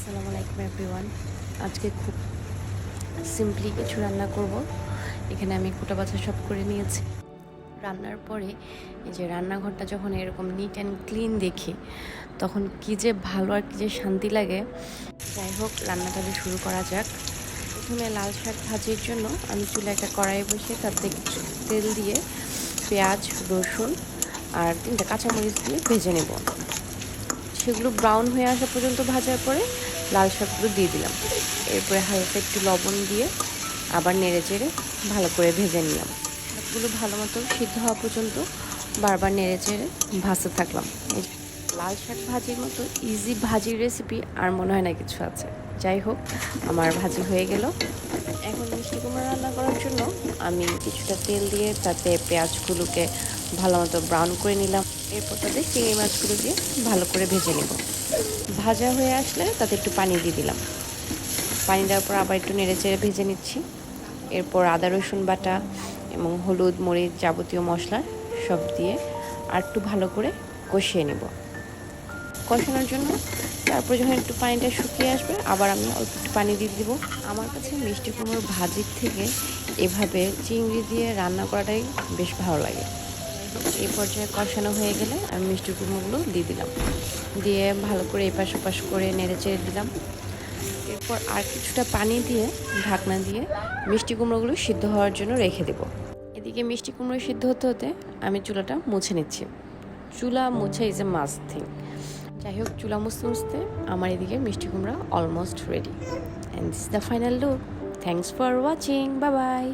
আসসালামু আলাইকুম এভরিওয়ান। আজকে খুব সিম্পলি কিছু রান্না করব। এখানে আমি কোটা বাছা সব করে নিয়েছি। রান্নার পরে এই যে রান্নাঘরটা যখন এরকম নিট অ্যান্ড ক্লিন দেখি তখন কী যে ভালো আর কী যে শান্তি লাগে। যাই হোক, রান্নাটা শুরু করা যাক। প্রথমে লাল শাক ভাজির জন্য আমি চুলে একটা কড়াই বসে তাতে কিছু তেল দিয়ে পেঁয়াজ, রসুন আর 3টা কাঁচামরিচ দিয়ে ভেজে নেব। সেগুলো ব্রাউন হয়ে আসা পর্যন্ত ভাজার পরে লাল শাকগুলো দিয়ে দিলাম। এরপরে হালকা একটু লবণ দিয়ে আবার নেড়ে চেড়ে ভালো করে ভেজে নিলাম। শাকগুলো ভালো মতো সিদ্ধ হওয়া পর্যন্ত বারবার নেড়ে চেড়ে ভাজতে থাকলাম। এই লাল শাক ভাজির মতো ইজি ভাজির রেসিপি আর মনে হয় না কিছু আছে। যাই হোক, আমার ভাজি হয়ে গেল। এখন মিষ্টি কুমড়া রান্না করার জন্য আমি কিছুটা তেল দিয়ে তাতে পেঁয়াজগুলোকে ভালো মতো ব্রাউন করে নিলাম। এরপর তাতে চিংড়ি মাছগুলো দিয়ে ভালো করে ভেজে নেব। ভাজা হয়ে আসলে তাতে একটু পানি দিয়ে দিলাম। পানি দেওয়ার পর আবার একটু নেড়ে চেড়ে ভেজে নিচ্ছি। এরপর আদা রসুন বাটা এবং হলুদ মরিচ যাবতীয় মশলা সব দিয়ে আর একটু ভালো করে কষিয়ে নেব। কষানোর জন্য তারপর যখন একটু পানিটা শুকিয়ে আসবে আবার আমি অল্প একটু পানি দিয়ে দিব। আমার কাছে মিষ্টি কুমড়োর ভাজির থেকে এভাবে চিংড়ি দিয়ে রান্না করাটাই বেশ ভালো লাগে। এই পর্যায়ে কষানো হয়ে গেলে আমি মিষ্টি কুমড়োগুলো দিয়ে দিলাম। দিয়ে ভালো করে এপাশ ওপাশ করে নেড়ে চেড়ে দিলাম। এরপর আর কিছুটা পানি দিয়ে ঢাকনা দিয়ে মিষ্টি কুমড়োগুলো সিদ্ধ হওয়ার জন্য রেখে দেব। এদিকে মিষ্টি কুমড়ো সিদ্ধ হতে হতে আমি চুলাটা মুছে নিচ্ছি। চুলা মোছা ইজ এ মাস্ট থিং। যাই হোক, চুলা মুছতে মুছতে আমার এদিকে মিষ্টি কুমড়া almost ready. And this is the final look. Thanks for watching. Bye bye.